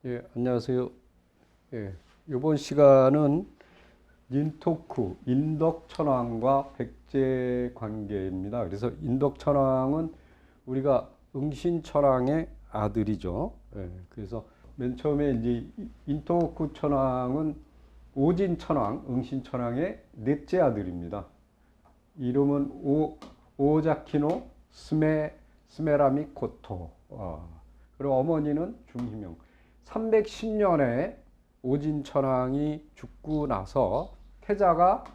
예, 안녕하세요. 예, 이번 시간은 닌토쿠, 인덕천왕과 백제 관계입니다. 그래서 인덕천왕은 우리가 응신천왕의 아들이죠. 예, 그래서 맨 처음에 이제 인토쿠 천왕은 오진천왕, 응신천왕의 넷째 아들입니다. 이름은 오자키노 스메라미 코토. 그리고 어머니는 중희명. 310년에 오진천왕이 죽고 나서 태자가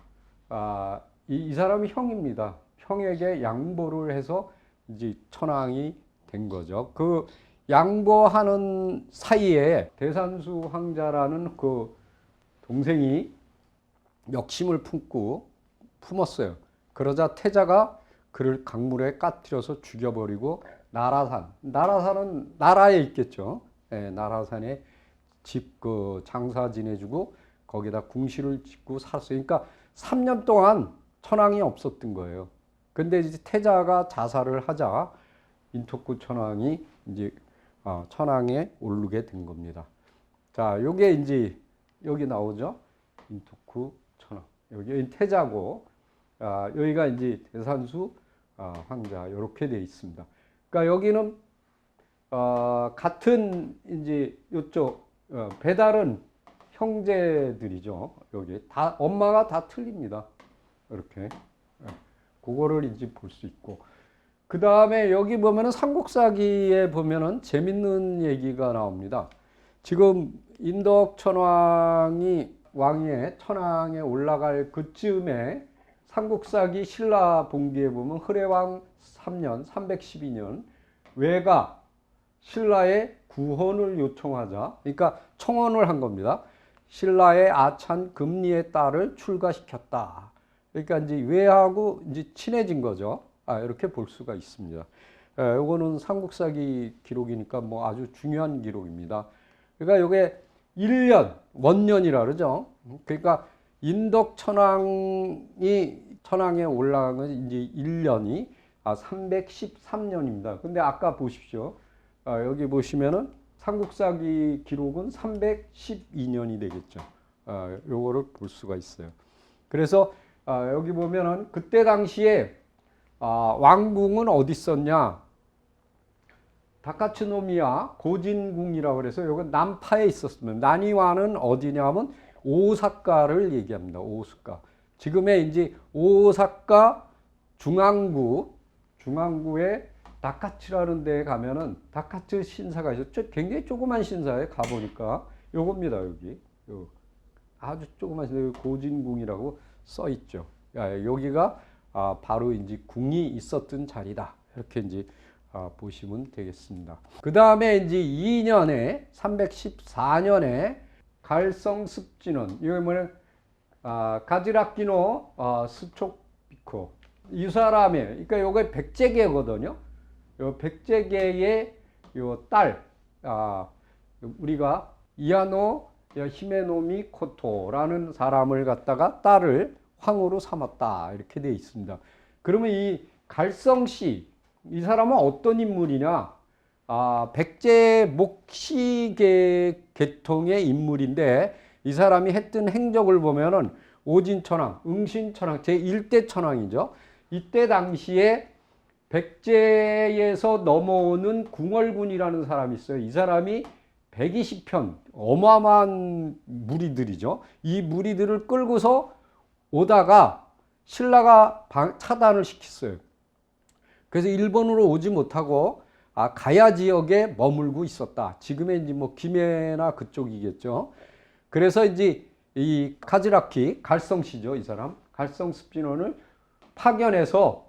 이 사람이 형입니다. 형에게 양보를 해서 이제 천왕이 된 거죠. 그 양보하는 사이에 대산수 황자라는 그 동생이 욕심을 품었어요. 그러자 태자가 그를 강물에 까뜨려서 죽여버리고 나라산은 나라에 있겠죠. 예, 나라산에 장사 지내주고 거기다 궁실을 짓고 살았어요. 그러니까 3년 동안 천왕이 없었던 거예요. 근데 이제 태자가 자살을 하자 인토쿠 천왕이 이제 천왕에 오르게 된 겁니다. 자, 요게 이제 여기 나오죠. 인토쿠 천왕. 여기 태자고, 여기가 이제 대산수 황자 이렇게 돼 있습니다. 그러니까 여기는 같은 이제 이쪽 배달은 형제들이죠. 여기 다 엄마가 다 틀립니다. 이렇게 그거를 이제 볼 수 있고, 그 다음에 여기 보면은 삼국사기에 보면은 재밌는 얘기가 나옵니다. 지금 인덕천왕이 왕위에 천왕에 올라갈 그쯤에 삼국사기 신라봉기에 보면 흐레왕 3년 312년 외가 신라의 구헌을 요청하자, 그러니까 청원을 한 겁니다. 신라의 아찬 금리의 딸을 출가시켰다. 그러니까 이제 외하고 이제 친해진 거죠. 이렇게 볼 수가 있습니다. 이거는 삼국사기 기록이니까 뭐 아주 중요한 기록입니다. 그러니까 이게 1년, 원년이라 그러죠. 그러니까 인덕천왕이 천왕에 올라간 건 이제 1년이 313년입니다. 근데 아까 보십시오. 여기 보시면은 삼국사기 기록은 312년이 되겠죠. 요거를 볼 수가 있어요. 그래서 여기 보면은 그때 당시에 왕궁은 어디 있었냐? 다카츠노미야 고진궁이라고 그래서 여기 남파에 있었으면, 나니와는 어디냐면 오사카를 얘기합니다. 오사카. 지금의 이제 오사카 중앙구에 다카츠라는 데에 가면은 다카츠 신사가 있었죠. 굉장히 조그만 신사에 가보니까 요겁니다. 여기 아주 조그만 신사, 고진궁이라고 써 있죠. 여기가 바로 이제 궁이 있었던 자리다. 이렇게 이제 보시면 되겠습니다. 그 다음에 이제 2년에 314년에 갈성습진원, 이거 뭐냐, 가지락기노 스촉비코, 이 사람의, 그러니까 요게 백제계거든요. 요 백제계의 요 딸, 우리가 이하노 히메노미 코토라는 사람을 갖다가 딸을 황후로 삼았다. 이렇게 되어 있습니다. 그러면 이 갈성씨, 이 사람은 어떤 인물이냐? 백제 목시계 계통의 인물인데, 이 사람이 했던 행적을 보면은 오진천왕, 응신천왕, 제1대 천왕이죠. 이때 당시에 백제에서 넘어오는 궁얼군이라는 사람이 있어요. 이 사람이 120편, 어마어마한 무리들이죠. 이 무리들을 끌고서 오다가 신라가 차단을 시켰어요. 그래서 일본으로 오지 못하고 가야 지역에 머물고 있었다. 지금의 이제 뭐 김해나 그쪽이겠죠. 그래서 이제 이 카지라키 갈성씨죠, 이 사람 갈성습진원을 파견해서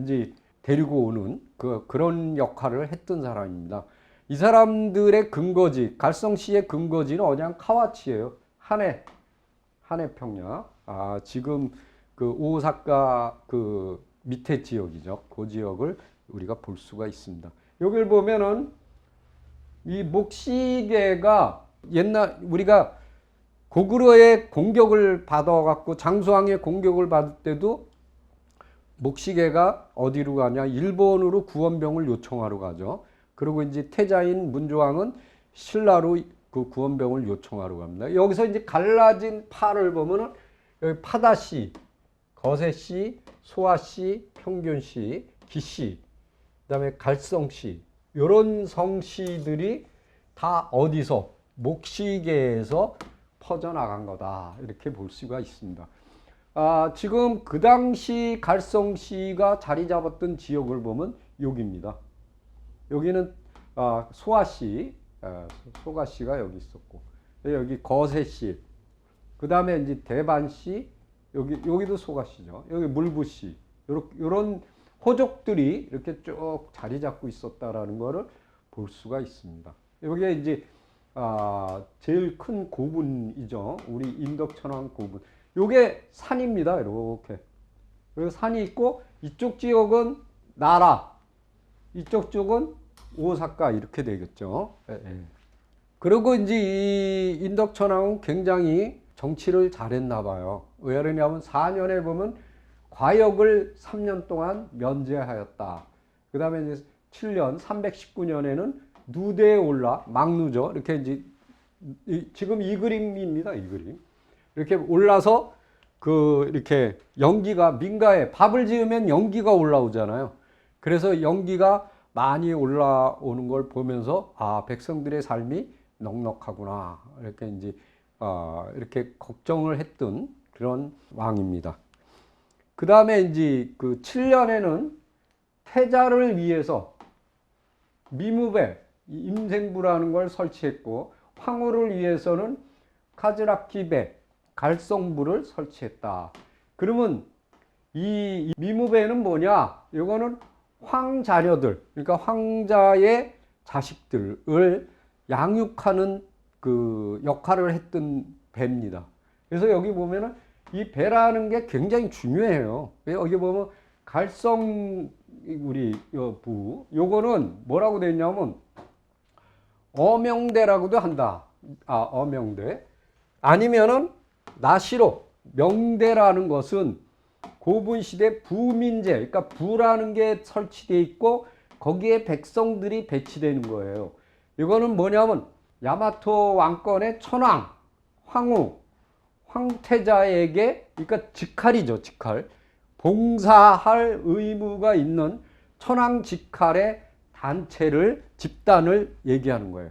이제 데리고 오는 그런 역할을 했던 사람입니다. 이 사람들의 근거지, 갈성씨의 근거지는 어디냐? 카와치예요. 하내 평야. 지금 그 오사카 그 밑에 지역이죠. 그 지역을 우리가 볼 수가 있습니다. 여기를 보면은 이 목시계가 옛날 우리가 고구려의 공격을 받아갖고 장수왕의 공격을 받을 때도 목시계가 어디로 가냐? 일본으로 구원병을 요청하러 가죠. 그리고 이제 태자인 문조왕은 신라로 그 구원병을 요청하러 갑니다. 여기서 이제 갈라진 파를 보면은 여기 파다시, 거세시, 소아시, 평균시, 기시, 그다음에 갈성시 이런 성시들이 다 어디서 목시계에서 퍼져나간 거다 이렇게 볼 수가 있습니다. 지금 그 당시 갈성시가 자리 잡았던 지역을 보면 여기입니다. 여기는 소아시, 소가시가 여기 있었고 여기 거세시, 그 다음에 이제 대반시, 여기도 소가시죠. 여기 물부시, 요런 호족들이 이렇게 쭉 자리 잡고 있었다라는 것을 볼 수가 있습니다. 여기에 이제 제일 큰 고분이죠. 우리 인덕천왕 고분. 요게 산입니다. 이렇게. 그리고 산이 있고 이쪽 지역은 나라, 이쪽 쪽은 오사카 이렇게 되겠죠. 그리고 이제 이 인덕천왕은 굉장히 정치를 잘했나 봐요. 왜 그러냐면 4년에 보면 과역을 3년 동안 면제하였다. 그 다음에 이제 7년 319년에는 누대에 올라 막누죠. 이렇게 이제 지금 이 그림입니다. 이 그림. 이렇게 올라서 이렇게 연기가 민가에 밥을 지으면 연기가 올라오잖아요. 그래서 연기가 많이 올라오는 걸 보면서 백성들의 삶이 넉넉하구나. 이렇게 이제 이렇게 걱정을 했던 그런 왕입니다. 그 다음에 이제 그 7년에는 태자를 위해서 미무배, 임생부라는 걸 설치했고, 황후를 위해서는 카즈라키배, 갈성부를 설치했다. 그러면 이 미무배는 뭐냐? 이거는 황자녀들, 그러니까 황자의 자식들을 양육하는 그 역할을 했던 배입니다. 그래서 여기 보면은 이 배라는 게 굉장히 중요해요. 여기 보면 갈성 우리 부 요거는 뭐라고 되어 있냐면 어명대라고도 한다. 어명대. 아니면은 나시로 명대라는 것은 고분시대 부민제, 그러니까 부라는 게 설치되어 있고 거기에 백성들이 배치되는 거예요. 이거는 뭐냐면 야마토 왕권의 천황, 황후, 황태자에게, 그러니까 직할이죠, 직할. 봉사할 의무가 있는 천황 직할의 단체를, 집단을 얘기하는 거예요.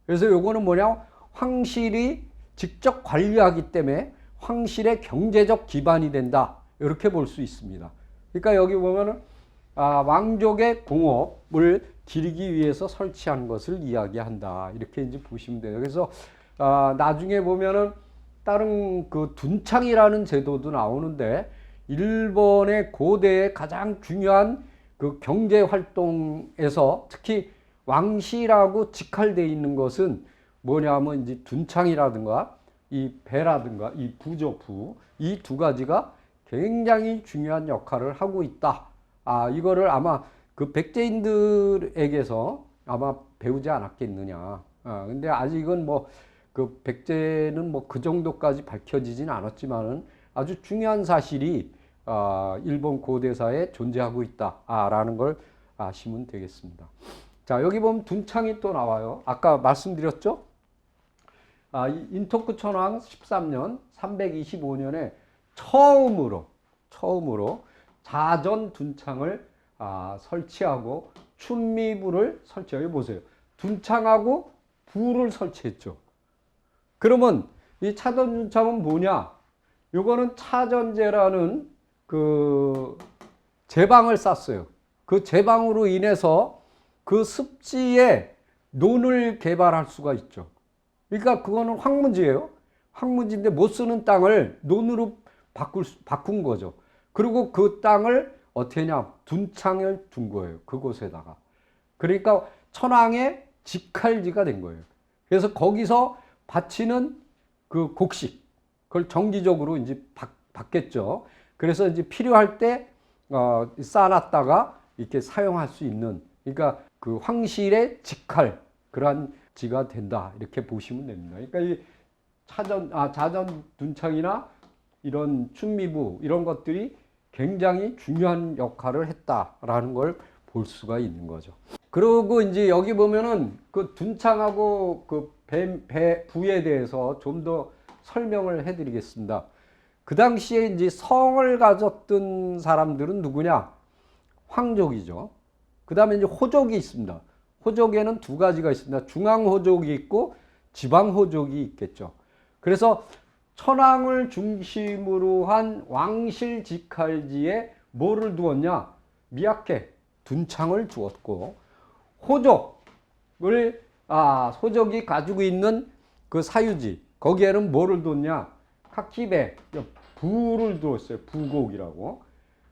그래서 요거는 뭐냐, 황실이 직접 관리하기 때문에 황실의 경제적 기반이 된다. 이렇게 볼 수 있습니다. 그러니까 여기 보면은 왕족의 공업을 기리기 위해서 설치한 것을 이야기한다. 이렇게 이제 보시면 돼요. 그래서 나중에 보면은 다른 그 둔창이라는 제도도 나오는데 일본의 고대의 가장 중요한 그 경제 활동에서 특히 왕실하고 직할되어 있는 것은 뭐냐면 이제 둔창이라든가 이 배라든가 이 부죠, 부. 이 두 가지가 굉장히 중요한 역할을 하고 있다. 이거를 아마 그 백제인들에게서 아마 배우지 않았겠느냐. 근데 아직은 뭐 그 백제는 뭐 그 정도까지 밝혀지진 않았지만은 아주 중요한 사실이 일본 고대사에 존재하고 있다라는 걸 아시면 되겠습니다. 자, 여기 보면 둔창이 또 나와요. 아까 말씀드렸죠? 인토쿠 천황 13년 325년에 처음으로 자전 둔창을 설치하고 춘미부를 설치해요. 보세요. 둔창하고 부를 설치했죠. 그러면 이 차전 둔창은 뭐냐? 요거는 차전제라는 그 제방을 쌌어요. 그 제방으로 인해서 그 습지에 논을 개발할 수가 있죠. 그러니까 그거는 황무지예요. 황무지인데 못 쓰는 땅을 논으로 바꾼 거죠. 그리고 그 땅을 어떻게 했냐? 둔창을 둔 거예요. 그곳에다가. 그러니까 천황의 직할지가 된 거예요. 그래서 거기서 바치는 그 곡식, 그걸 정기적으로 이제 받겠죠. 그래서 이제 필요할 때 쌓아놨다가 이렇게 사용할 수 있는, 그러니까 그 황실의 직할, 그러한 지가 된다. 이렇게 보시면 됩니다. 그러니까 이 자전 둔창이나 이런 춘미부 이런 것들이 굉장히 중요한 역할을 했다라는 걸 볼 수가 있는 거죠. 그리고 이제 여기 보면은 그 둔창하고 그 부에 대해서 좀 더 설명을 해드리겠습니다. 그 당시에 이제 성을 가졌던 사람들은 누구냐? 황족이죠. 그 다음에 이제 호족이 있습니다. 호족에는 두 가지가 있습니다. 중앙호족이 있고 지방호족이 있겠죠. 그래서 천황을 중심으로 한 왕실 직할지에 뭐를 두었냐? 미약해 둔창을 두었고, 호족이 가지고 있는 그 사유지, 거기에는 뭐를 뒀냐? 카키베, 부를 두었어요. 부곡이라고.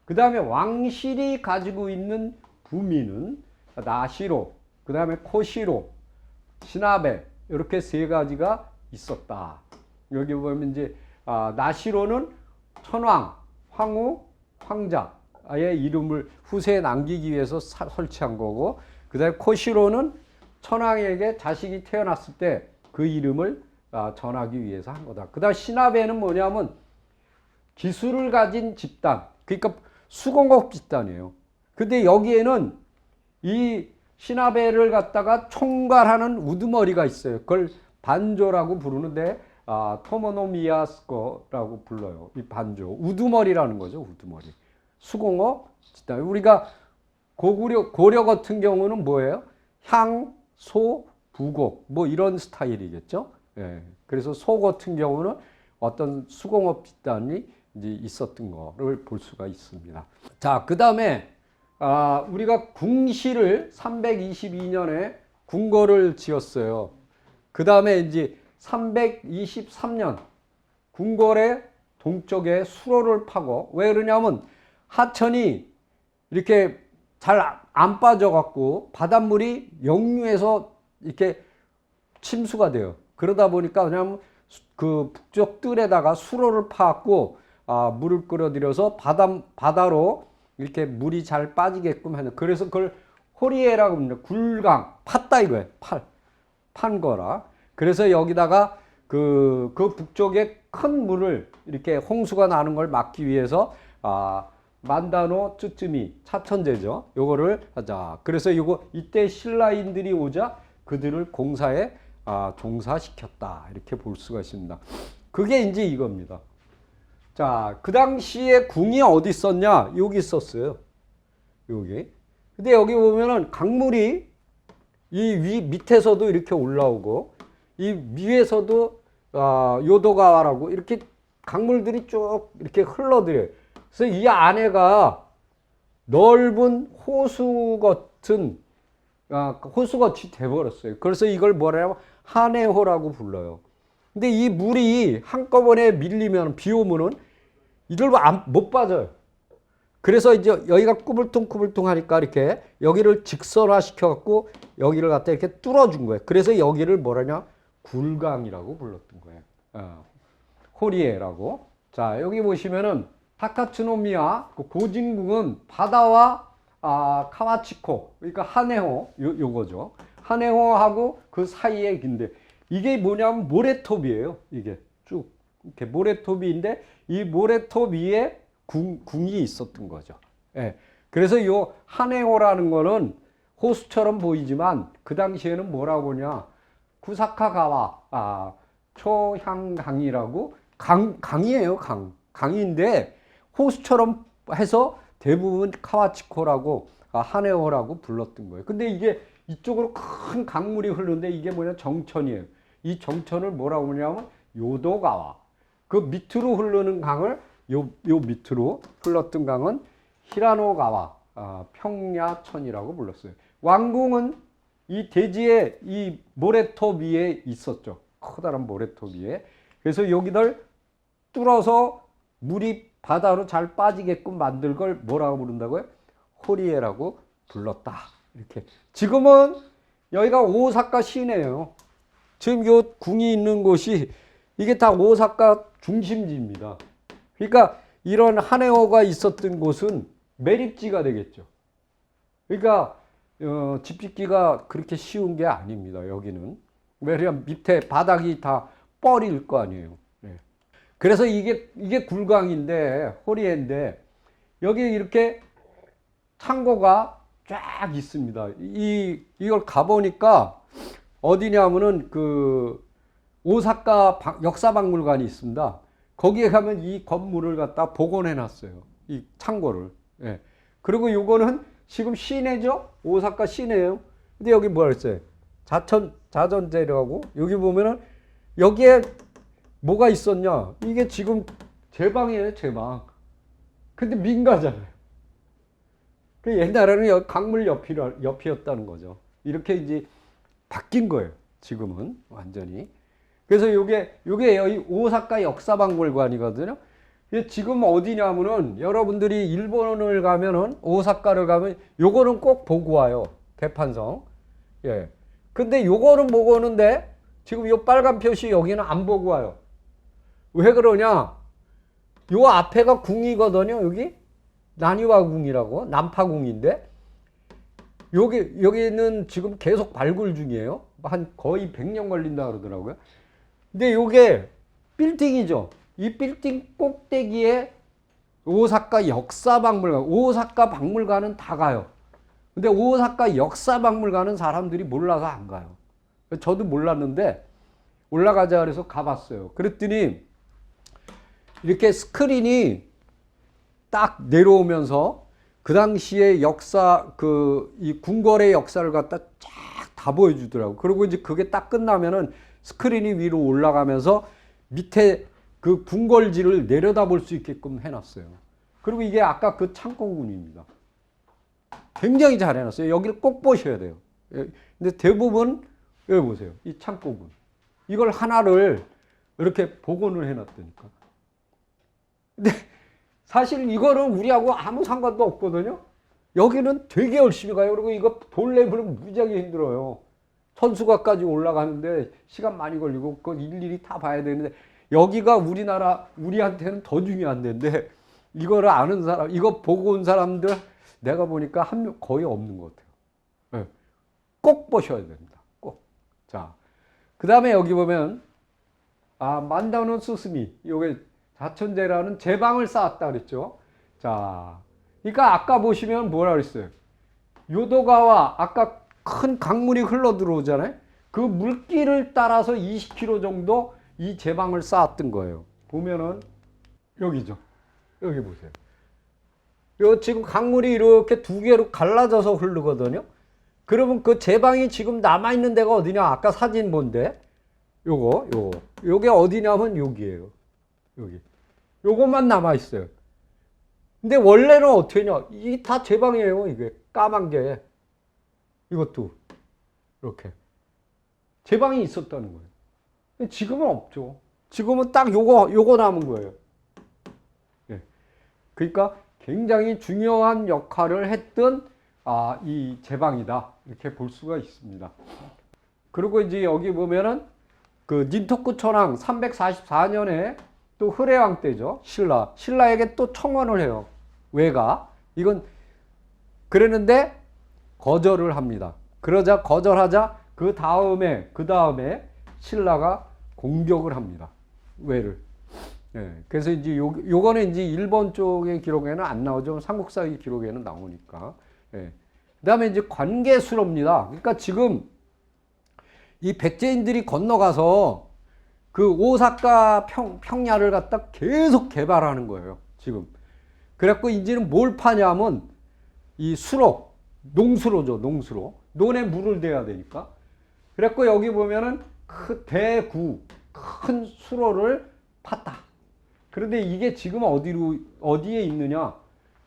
그 다음에 왕실이 가지고 있는 부미는 나시로, 그 다음에 코시로, 시나베, 이렇게 세 가지가 있었다. 여기 보면 이제 나시로는 천황, 황후, 황자의 이름을 후세에 남기기 위해서 설치한 거고, 그 다음에 코시로는 천황에게 자식이 태어났을 때 그 이름을 전하기 위해서 한 거다. 그 다음 시나베는 뭐냐면 기술을 가진 집단, 그러니까 수공업 집단이에요. 근데 여기에는 이 시나베를 갖다가 총괄하는 우두머리가 있어요. 그걸 반조라고 부르는데 토모노미야스코라고 불러요. 이 반조, 우두머리라는 거죠. 우두머리. 수공업 집단. 우리가 고려 같은 경우는 뭐예요? 향, 소, 부곡 뭐 이런 스타일이겠죠. 예. 그래서 소 같은 경우는 어떤 수공업 집단이 이제 있었던 거를 볼 수가 있습니다. 자, 그 다음에 우리가 궁시를 322년에 궁궐을 지었어요. 그 다음에 이제 323년 궁궐의 동쪽에 수로를 파고, 왜 그러냐면 하천이 이렇게 잘 안 빠져갖고 바닷물이 역류해서 이렇게 침수가 돼요. 그러다 보니까 그냥 그 북쪽 뜰에다가 수로를 파갖고 물을 끌어들여서 바다로 이렇게 물이 잘 빠지게끔 하는, 그래서 그걸 호리에라고 합니다. 굴강, 팠다 이거예요. 판 거라. 그래서 여기다가 그 북쪽에 큰 물을 이렇게 홍수가 나는 걸 막기 위해서 만다노 쯔쯔미 차천제죠. 요거를 하자. 그래서 이때 신라인들이 오자 그들을 공사에 종사시켰다. 이렇게 볼 수가 있습니다. 그게 이제 이겁니다. 자, 그 당시에 궁이 어디 있었냐? 여기 있었어요. 여기. 근데 여기 보면은 강물이 이 밑에서도 이렇게 올라오고, 이 위에서도 요도가와라고 이렇게 강물들이 쭉 이렇게 흘러들어요. 그래서 이 안에가 넓은 호수같이 돼버렸어요. 그래서 이걸 뭐라고 한해호라고 불러요. 근데 이 물이 한꺼번에 밀리면, 비 오면은 이걸 못 빠져요. 그래서 이제 여기가 꾸불퉁꾸불퉁 하니까 이렇게 여기를 직선화 시켜갖고 여기를 갖다 이렇게 뚫어준 거예요. 그래서 여기를 뭐라냐? 굴강이라고 불렀던 거예요. 호리에라고. 자, 여기 보시면은 타카츠노미야 고진궁은 바다와 카와치코, 그러니까 한해호, 요거죠. 한해호하고 그 사이에 긴데, 이게 뭐냐면 모래톱이에요. 이게 쭉 이렇게 모래톱인데, 이 모래톱 위에 궁이 있었던 거죠. 예. 그래서 요 한해호라는 거는 호수처럼 보이지만 그 당시에는 뭐라고 하냐? 구사카가와 초향강이라고 강이에요. 강인데 호수처럼 해서 대부분 카와치코라고 한해호라고 불렀던 거예요. 근데 이게 이쪽으로 큰 강물이 흐르는데 이게 뭐냐? 정천이에요. 이 정천을 뭐라고 하냐면 요도가와. 그 밑으로 흐르는 강을 요 밑으로 흘렀던 강은 히라노가와, 평야천이라고 불렀어요. 왕궁은 이 대지에 이 모래톱 위에 있었죠. 커다란 모래톱 위에. 그래서 여기를 뚫어서 물이 바다로 잘 빠지게끔 만들 걸 뭐라고 부른다고요? 호리에라고 불렀다. 이렇게. 지금은 여기가 오사카 시내예요. 지금 요 궁이 있는 곳이 이게 다 오사카 중심지입니다. 그러니까 이런 한해호가 있었던 곳은 매립지가 되겠죠. 그러니까 집 짓기가 그렇게 쉬운 게 아닙니다. 여기는. 왜냐면 밑에 바닥이 다 뻘일 거 아니에요. 네. 그래서 이게 굴강인데, 호리에인데, 여기 이렇게 창고가 쫙 있습니다. 이걸 가보니까 어디냐면은 그 오사카 역사박물관이 있습니다. 거기에 가면 이 건물을 갖다 복원해 놨어요. 이 창고를. 예. 그리고 요거는 지금 시내죠? 오사카 시내예요. 근데 여기 뭐라 그랬어요? 자전제라고 여기 보면은 여기에 뭐가 있었냐? 이게 지금 제방이에요, 제방. 근데 민가잖아요. 그 옛날에는 강물 옆이었다는 거죠. 이렇게 이제 바뀐 거예요. 지금은 완전히. 그래서 요게 이 오사카 역사박물관이거든요. 지금 어디냐면은 여러분들이 일본을 가면은 오사카를 가면 요거는 꼭 보고 와요. 대판성. 예. 근데 요거는 보고 오는데 지금 요 빨간 표시 여기는 안 보고 와요. 왜 그러냐? 요 앞에가 궁이거든요. 여기 난이와궁이라고 남파궁인데 여기는 지금 계속 발굴 중이에요. 한 거의 100년 걸린다 그러더라고요. 근데 요게 빌딩이죠. 이 빌딩 꼭대기에 오사카 역사박물관, 오사카 박물관은 다 가요. 근데 오사카 역사박물관은 사람들이 몰라서 안 가요. 저도 몰랐는데 올라가자 그래서 가봤어요. 그랬더니 이렇게 스크린이 딱 내려오면서 그 당시에 역사, 이 궁궐의 역사를 갖다 쫙 다 보여주더라고. 그리고 이제 그게 딱 끝나면은 스크린이 위로 올라가면서 밑에 그 궁궐지를 내려다볼 수 있게끔 해놨어요. 그리고 이게 아까 그 창고군입니다. 굉장히 잘 해놨어요. 여기를 꼭 보셔야 돼요. 근데 대부분 여기 보세요. 이 창고군. 이걸 하나를 이렇게 복원을 해놨다니까. 근데 사실 이거는 우리하고 아무 상관도 없거든요. 여기는 되게 열심히 가요. 그리고 이거 돌려보면 무지하게 힘들어요. 천수각까지 올라가는데 시간 많이 걸리고 그걸 일일이 다 봐야 되는데 여기가 우리한테는 더 중요한 데인데 이거를 아는 사람, 이거 보고 온 사람들 내가 보니까 한 명 거의 없는 것 같아요. 네. 꼭 보셔야 됩니다. 꼭. 자, 그 다음에 여기 보면 만다노 스스미, 요게 자천제라는 제방을 쌓았다 그랬죠. 자, 그러니까 아까 보시면 뭐라 그랬어요? 요도가와 아까 큰 강물이 흘러 들어오잖아요. 그 물길을 따라서 20km 정도 이 제방을 쌓았던 거예요. 보면은 여기죠. 여기 보세요. 요 지금 강물이 이렇게 두 개로 갈라져서 흐르거든요. 그러면 그 제방이 지금 남아 있는 데가 어디냐? 아까 사진 본데 요게 어디냐면 여기예요. 여기. 요것만 남아 있어요. 근데 원래는 어떻게 했냐? 이게 다 제방이에요. 이게 까만 게. 이것도 이렇게 제방이 있었다는 거예요. 지금은 없죠. 지금은 딱 요거 남은 거예요. 예. 그러니까 굉장히 중요한 역할을 했던 이 제방이다. 이렇게 볼 수가 있습니다. 그리고 이제 여기 보면은 그 닌토쿠 천황 344년에 또 흐레왕 때죠. 신라에게 또 청원을 해요. 왜가? 이건 그랬는데 거절을 합니다. 그러자 거절하자 그 다음에 신라가 공격을 합니다. 왜를? 예. 그래서 이제 요거는 이제 일본 쪽의 기록에는 안 나오죠. 삼국사의 기록에는 나오니까. 예. 그다음에 이제 관계수로입니다. 그러니까 지금 이 백제인들이 건너가서 그 오사카 평야를 갖다 계속 개발하는 거예요. 지금. 그래갖고 이제는 뭘 파냐면 이 수로, 농수로죠. 농수로. 논에 물을 대야 되니까. 그래갖고 여기 보면은 큰 수로를 팠다. 그런데 이게 지금 어디에 있느냐?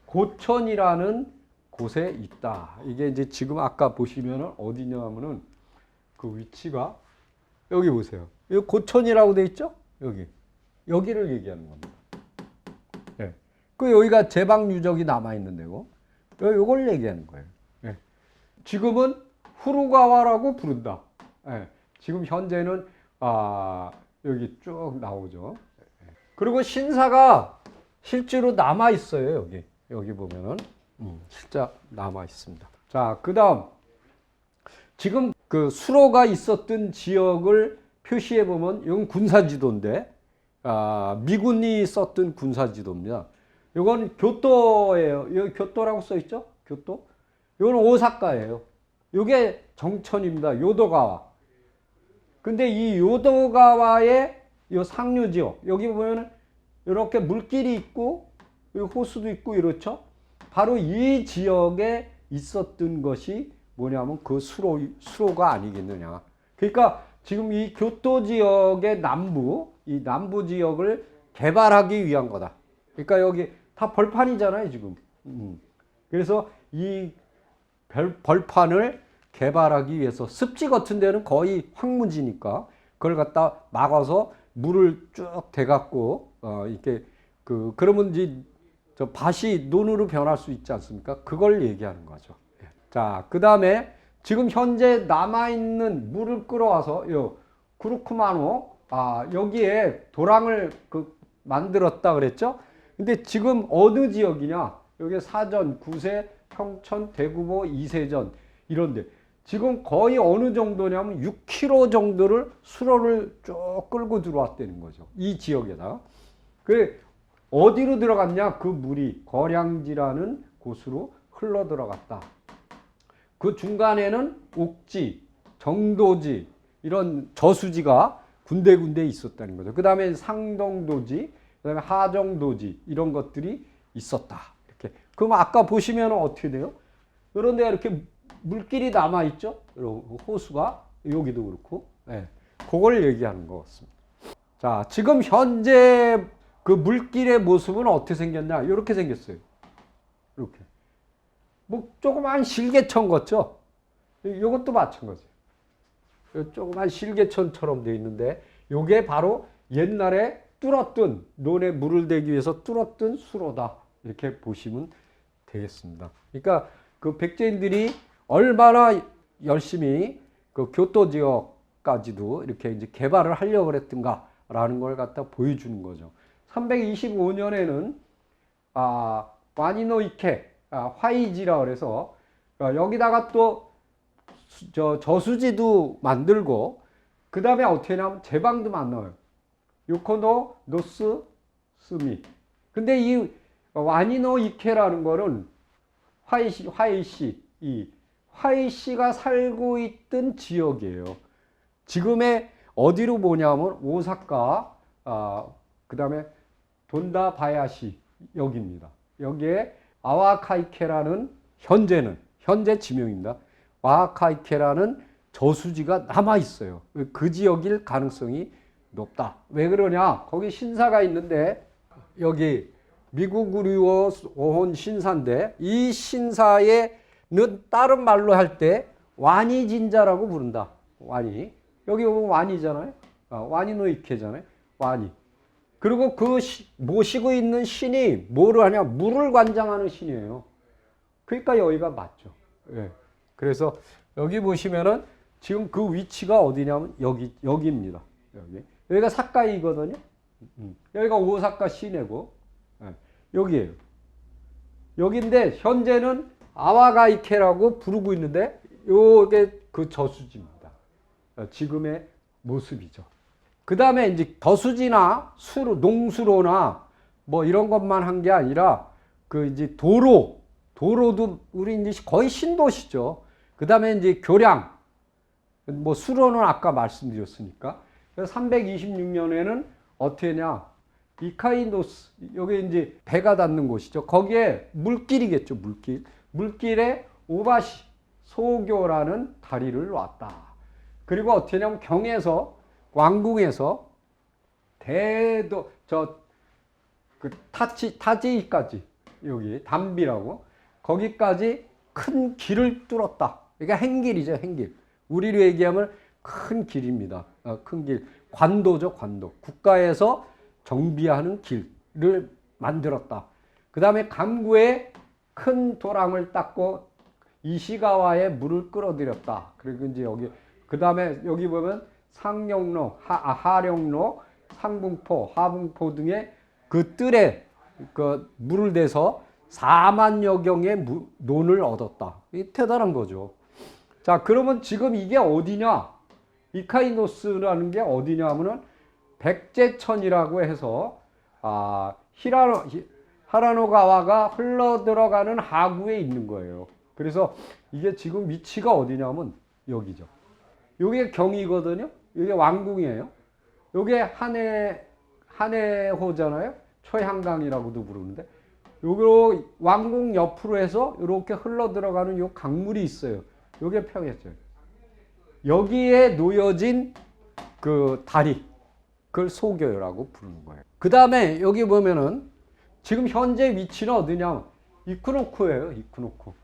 고천이라는 곳에 있다. 이게 이제 지금 아까 보시면은 어디냐면은 그 위치가 여기 보세요. 여기 고천이라고 돼 있죠? 여기를 얘기하는 겁니다. 예. 그 여기가 제방 유적이 남아 있는 데고, 요걸 얘기하는 거예요. 예. 지금은 후루가와라고 부른다. 예. 지금 현재는 여기 쭉 나오죠. 그리고 신사가 실제로 남아 있어요. 여기 보면은 실제 남아 있습니다. 자, 그다음 지금 그 수로가 있었던 지역을 표시해 보면 이건 군사지도인데 미군이 썼던 군사지도입니다. 이건 교토예요. 여기 교토라고 써 있죠? 교토. 이건 오사카예요. 이게 정천입니다. 요도가와. 근데 이 요도가와의 이 상류 지역, 여기 보면은 이렇게 물길이 있고 호수도 있고 이렇죠. 바로 이 지역에 있었던 것이 뭐냐면 그 수로가 아니겠느냐. 그러니까 지금 이 교토 지역의 이 남부 지역을 개발하기 위한 거다. 그러니까 여기 다 벌판이잖아요, 지금. 그래서 이 벌판을 개발하기 위해서 습지 같은 데는 거의 황무지니까 그걸 갖다 막아서 물을 쭉 대갖고 이렇게 그러면 이제 저 밭이 논으로 변할 수 있지 않습니까? 그걸 얘기하는 거죠. 자, 그 다음에 지금 현재 남아있는 물을 끌어와서 요 구루쿠마노 여기에 도랑을 만들었다 그랬죠? 근데 지금 어느 지역이냐? 여기 사전, 구세, 평천, 대구보, 이세전 이런데 지금 거의 어느 정도냐면 6km 정도를 수로를 쭉 끌고 들어왔다는 거죠. 이 지역에다가. 그 어디로 들어갔냐? 그 물이 거량지라는 곳으로 흘러 들어갔다. 그 중간에는 옥지, 정도지 이런 저수지가 군데군데 있었다는 거죠. 그 다음에 상동도지, 그 다음에 하정도지 이런 것들이 있었다. 이렇게. 그럼 아까 보시면 어떻게 돼요? 이런 데가 이렇게 물길이 남아있죠? 호수가 여기도 그렇고. 네. 그걸 얘기하는 것 같습니다. 자, 지금 현재 그 물길의 모습은 어떻게 생겼냐? 이렇게 생겼어요. 이렇게. 뭐 조그만 실개천 같죠? 이것도 마찬가지예요. 조그만 실개천처럼 되어 있는데 이게 바로 옛날에 뚫었던 논에 물을 대기 위해서 뚫었던 수로다. 이렇게 보시면 되겠습니다. 그러니까 그 백제인들이 얼마나 열심히 그 교토 지역까지도 이렇게 이제 개발을 하려고 그랬던가라는 걸 갖다 보여주는 거죠. 325년에는 와니노이케 화이지라 그래서 여기다가 또 저수지도 만들고 그 다음에 어떻게 하냐면 제방도 만나요. 요코노 노스 스미. 근데 이 와니노이케라는 거는 화이씨가 살고 있던 지역이에요. 지금의 어디로 보냐면 오사카, 그 다음에 돈다바야시 여기입니다. 여기에 아와카이케라는 현재 지명입니다. 아와카이케라는 저수지가 남아 있어요. 그 지역일 가능성이 높다. 왜 그러냐? 거기 신사가 있는데 여기 미구구리오 오혼 신사인데 이 신사에는 다른 말로 할 때 와니진자라고 부른다. 와니. 여기 보면 와니잖아요. 와니노이케잖아요. 와니. 그리고 그 모시고 있는 신이 뭐를 하냐? 물을 관장하는 신이에요. 그러니까 여기가 맞죠. 예. 그래서 여기 보시면은 지금 그 위치가 어디냐면 여기입니다. 여기가 사카이거든요. 여기가 오사카 시내고 여기에요. 여기인데 현재는 아와가이케라고 부르고 있는데 요게 그 저수지입니다. 지금의 모습이죠. 그 다음에 이제 저수지나 농수로나 뭐 이런 것만 한 게 아니라 그 이제 도로도 우리 이제 거의 신도시죠. 그 다음에 이제 교량, 뭐 수로는 아까 말씀드렸으니까. 그래서 326년에는 어떻게 했냐? 이카이노스, 여기 이제 배가 닿는 곳이죠. 거기에 물길이겠죠, 물길. 물길에 오바시, 소교라는 다리를 놨다. 그리고 어떻게 하냐면 왕궁에서 타지까지, 여기 담비라고, 거기까지 큰 길을 뚫었다. 그러니까 행길이죠, 행길. 우리로 얘기하면 큰 길입니다. 큰 길. 관도죠, 관도. 국가에서 정비하는 길을 만들었다. 그 다음에 강구에 큰 도랑을 닦고 이시가와에 물을 끌어들였다. 그리고 이제 그 다음에 여기 보면 상령로, 하령로, 상붕포, 하붕포 등의 그 뜰에 물을 대서 4만여 경의 논을 얻었다. 이게 대단한 거죠. 자, 그러면 지금 이게 어디냐? 이카이노스라는 게 어디냐 하면은 백제천이라고 해서 하라노가와가 흘러 들어가는 하구에 있는 거예요. 그래서 이게 지금 위치가 어디냐면 여기죠. 요게 경이거든요. 이게 왕궁이에요. 요게 한해호잖아요. 초향강이라고도 부르는데 요거 왕궁 옆으로 해서 이렇게 흘러 들어가는 요 강물이 있어요. 요게 평야천. 여기에 놓여진 그 다리, 그걸 소교라고 부르는 거예요. 그 다음에 여기 보면은 지금 현재 위치는 어디냐? 이쿠노쿠예요. 이쿠노쿠.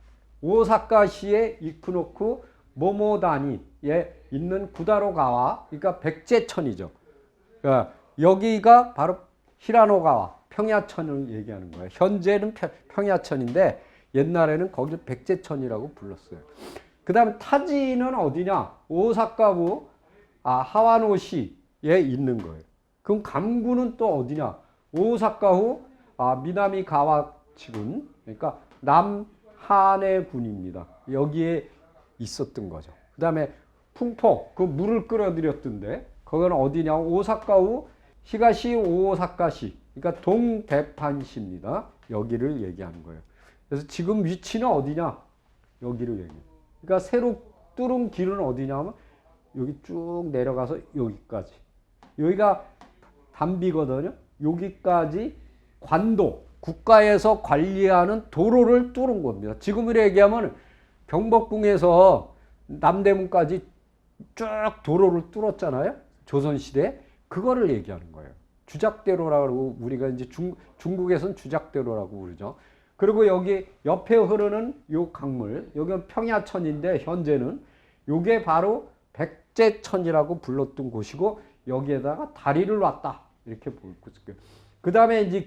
오사카시의 이쿠노쿠 모모다니에 있는 구다로가와, 그러니까 백제천이죠. 그러니까 여기가 바로 히라노가와 평야천을 얘기하는 거예요. 현재는 평야천인데 옛날에는 거기를 백제천이라고 불렀어요. 그 다음에 타지는 어디냐? 오사카부 하와노시에 있는 거예요. 그럼 감구는 또 어디냐? 오사카후 미나미 가와치군, 그러니까 남하네군입니다. 여기에 있었던 거죠. 그 다음에 풍포, 그 물을 끌어들였던데 거기는 어디냐? 오사카후 히가시 오사카시, 그러니까 동대판시입니다. 여기를 얘기하는 거예요. 그래서 지금 위치는 어디냐? 여기를 얘기해요. 그러니까 새로 뚫은 길은 어디냐면 여기 쭉 내려가서 여기까지. 여기가 담비거든요. 여기까지 관도, 국가에서 관리하는 도로를 뚫은 겁니다. 지금으로 얘기하면 경복궁에서 남대문까지 쭉 도로를 뚫었잖아요. 조선시대에. 그거를 얘기하는 거예요. 주작대로라고 우리가 이제 중국에서는 주작대로라고 부르죠. 그리고 여기 옆에 흐르는 요 강물, 여기는 평야천인데 현재는 요게 바로 백제천이라고 불렀던 곳이고 여기에다가 다리를 놨다. 이렇게 보고 있고요. 그 다음에 이제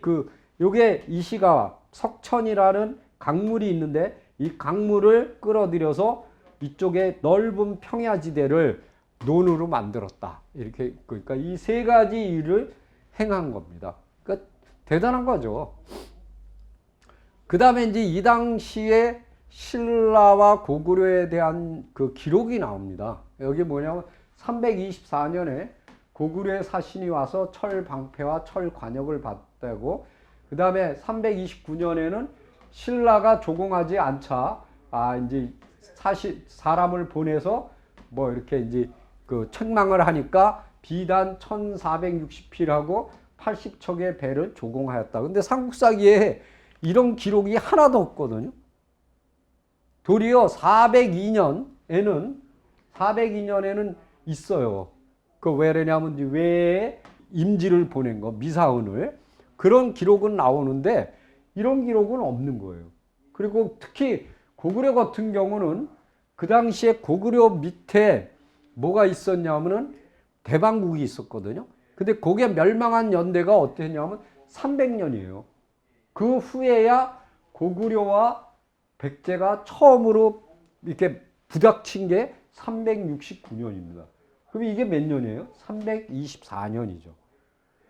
요게 이시가와 석천이라는 강물이 있는데 이 강물을 끌어들여서 이쪽에 넓은 평야지대를 논으로 만들었다. 이렇게, 그러니까 이 세 가지 일을 행한 겁니다. 그러니까 대단한 거죠. 그 다음에 이제 이 당시에 신라와 고구려에 대한 그 기록이 나옵니다. 여기 뭐냐면 324년에 고구려의 사신이 와서 철 방패와 철 관역을 받다고, 그 다음에 329년에는 신라가 조공하지 않자 이제 사람을 보내서 뭐 이렇게 이제 그 책망을 하니까 비단 1460필하고 80척의 배를 조공하였다. 근데 삼국사기에 이런 기록이 하나도 없거든요. 도리어 402년에는 있어요. 그 왜냐면 외에 임지를 보낸 거, 미사은을. 그런 기록은 나오는데 이런 기록은 없는 거예요. 그리고 특히 고구려 같은 경우는 그 당시에 고구려 밑에 뭐가 있었냐면은 대방국이 있었거든요. 근데 그게 멸망한 연대가 어땠냐면 300년이에요. 그 후에야 고구려와 백제가 처음으로 이렇게 부닥친 게 369년입니다. 그럼 이게 몇 년이에요? 324년이죠.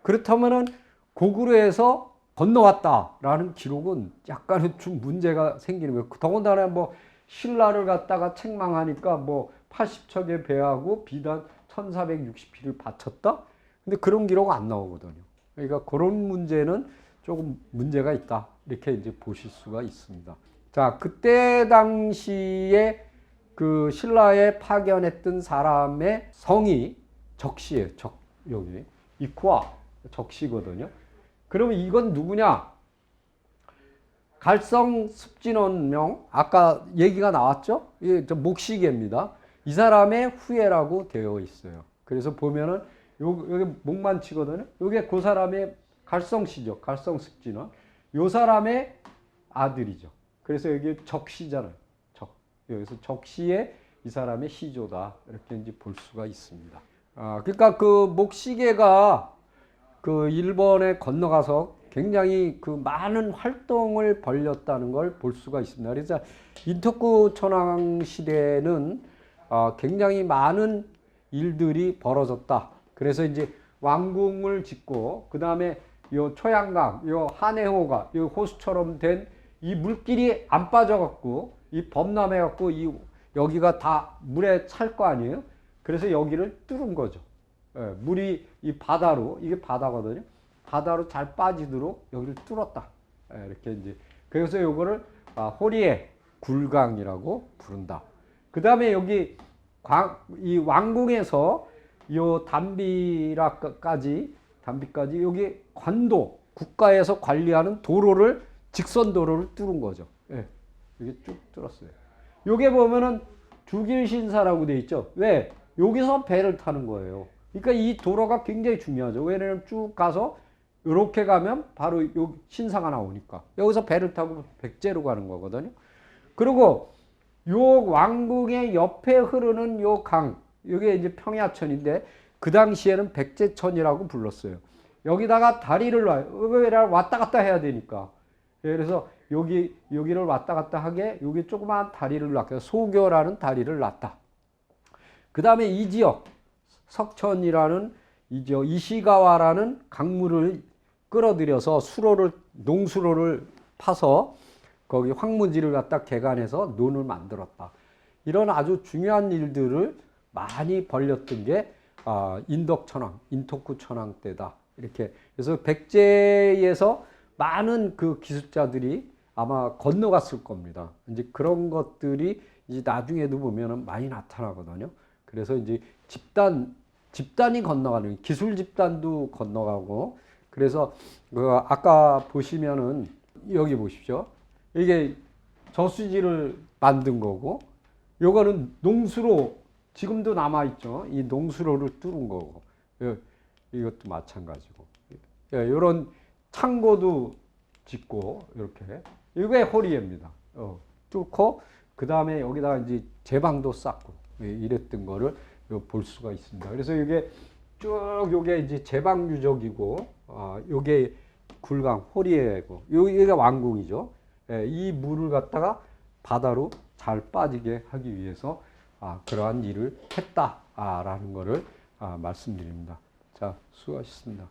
그렇다면은 고구려에서 건너왔다라는 기록은 약간은 좀 문제가 생기는 거예요. 더군다나 뭐 신라를 갖다가 책망하니까 뭐 80척의 배하고 비단 1460필을 바쳤다? 근데 그런 기록 안 나오거든요. 그러니까 그런 문제는 조금 문제가 있다. 이렇게 이제 보실 수가 있습니다. 자, 그때 당시에 그 신라에 파견했던 사람의 성이 적시예요. 여기 이쿠아 적시거든요. 그러면 이건 누구냐? 갈성 습진원명, 아까 얘기가 나왔죠? 이게 목시계입니다. 이 사람의 후예라고 되어 있어요. 그래서 보면은 여기 목만치거든요. 이게 그 사람의 갈성시죠. 갈성 습진원. 요 사람의 아들이죠. 그래서 여기 적시잖아요. 여기서 적시의 이 사람의 시조다. 이렇게 이제 볼 수가 있습니다. 그러니까 그 목시계가 그 일본에 건너가서 굉장히 그 많은 활동을 벌였다는 걸 볼 수가 있습니다. 그래서 인토쿠 천황 시대는 굉장히 많은 일들이 벌어졌다. 그래서 이제 왕궁을 짓고 그 다음에 요 초양강, 요 한해호가 요 호수처럼 된 이 물길이 안 빠져갖고 이 범람해갖고 여기가 다 물에 찰 거 아니에요? 그래서 여기를 뚫은 거죠. 예, 물이 이 바다로, 이게 바다거든요. 바다로 잘 빠지도록 여기를 뚫었다. 예, 이렇게 이제. 그래서 요거를 호리에 굴강이라고 부른다. 그 다음에 여기 이 왕궁에서 요 담비까지 여기 관도, 국가에서 관리하는 도로를, 직선 도로를 뚫은 거죠. 예, 이게 쭉 뚫었어요. 요게 보면은 주길신사라고 돼 있죠. 왜? 여기서 배를 타는 거예요. 그러니까 이 도로가 굉장히 중요하죠. 왜냐면 쭉 가서 이렇게 가면 바로 요 신사가 나오니까 여기서 배를 타고 백제로 가는 거거든요. 그리고 요 왕궁의 옆에 흐르는 요 강, 이게 이제 평야천인데 그 당시에는 백제천이라고 불렀어요. 여기다가 다리를 왔다 갔다 해야 되니까. 그래서 여기를 왔다 갔다 하게 여기 조그마한 다리를 놨고 소교라는 다리를 놨다. 그 다음에 이 지역 석천이라는 이 지역 이시가와라는 강물을 끌어들여서 농수로를 파서 거기 황무지를 갖다 개간해서 논을 만들었다. 이런 아주 중요한 일들을 많이 벌였던 게 인덕천왕, 인토쿠천왕 때다. 이렇게 그래서 백제에서 많은 그 기술자들이 아마 건너갔을 겁니다. 이제 그런 것들이 이제 나중에도 보면은 많이 나타나거든요. 그래서 이제 집단이 건너가는 기술 집단도 건너가고 그래서 아까 보시면은 여기 보십시오. 이게 저수지를 만든 거고 요거는 농수로 지금도 남아 있죠. 이 농수로를 뚫은 거고 이것도 마찬가지고 이런 창고도 짓고 이렇게 이게 호리에입니다. 뚫고 그 다음에 여기다가 이제 제방도 쌓고 이랬던 거를 볼 수가 있습니다. 그래서 이게 쭉 요게 이제 제방 유적이고 요게 굴강 호리에고 여기가 왕궁이죠. 이 물을 갖다가 바다로 잘 빠지게 하기 위해서 그러한 일을 했다라는 것을 말씀드립니다. 자, 수고하셨습니다.